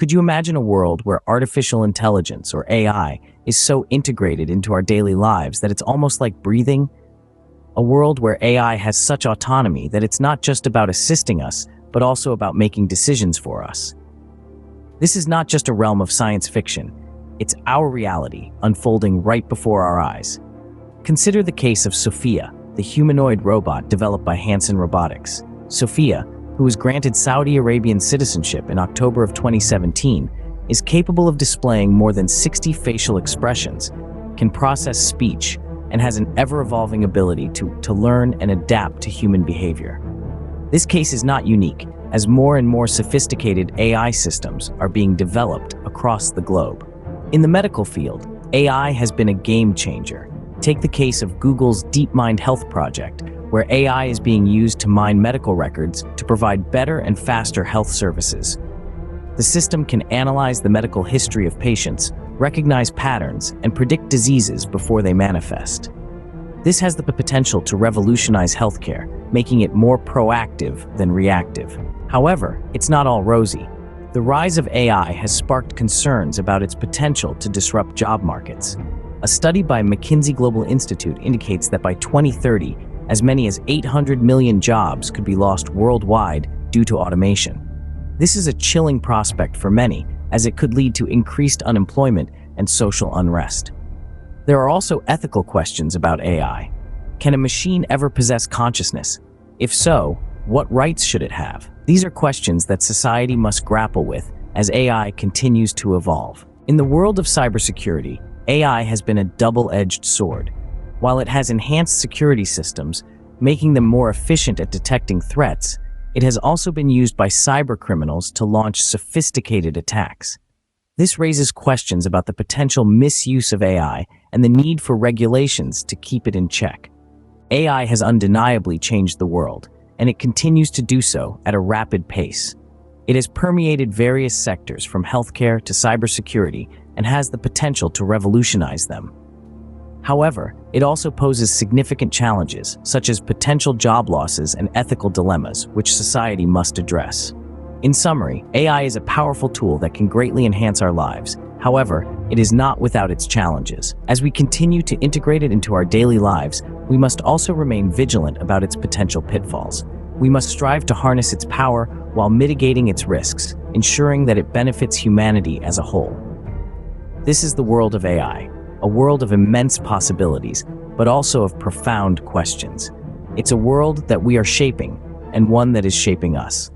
Could you imagine a world where artificial intelligence, or AI, is so integrated into our daily lives that it's almost like breathing? A world where AI has such autonomy that it's not just about assisting us, but also about making decisions for us. This is not just a realm of science fiction. It's our reality unfolding right before our eyes. Consider the case of Sophia, the humanoid robot developed by Hanson Robotics. Sophia, who was granted Saudi Arabian citizenship in October of 2017, is capable of displaying more than 60 facial expressions, can process speech, and has an ever-evolving ability to learn and adapt to human behavior. This case is not unique, as more and more sophisticated AI systems are being developed across the globe. In the medical field, AI has been a game changer. Take the case of Google's DeepMind Health project, where AI is being used to mine medical records to provide better and faster health services. The system can analyze the medical history of patients, recognize patterns, and predict diseases before they manifest. This has the potential to revolutionize healthcare, making it more proactive than reactive. However, it's not all rosy. The rise of AI has sparked concerns about its potential to disrupt job markets. A study by McKinsey Global Institute indicates that by 2030, as many as 800 million jobs could be lost worldwide due to automation. This is a chilling prospect for many, as it could lead to increased unemployment and social unrest. There are also ethical questions about AI. Can a machine ever possess consciousness? If so, what rights should it have? These are questions that society must grapple with as AI continues to evolve. In the world of cybersecurity, AI has been a double-edged sword. While it has enhanced security systems, making them more efficient at detecting threats, it has also been used by cybercriminals to launch sophisticated attacks. This raises questions about the potential misuse of AI and the need for regulations to keep it in check. AI has undeniably changed the world, and it continues to do so at a rapid pace. It has permeated various sectors from healthcare to cybersecurity and has the potential to revolutionize them. However, it also poses significant challenges, such as potential job losses and ethical dilemmas, which society must address. In summary, AI is a powerful tool that can greatly enhance our lives. However, it is not without its challenges. As we continue to integrate it into our daily lives, we must also remain vigilant about its potential pitfalls. We must strive to harness its power while mitigating its risks, ensuring that it benefits humanity as a whole. This is the world of AI, a world of immense possibilities, but also of profound questions. It's a world that we are shaping, and one that is shaping us.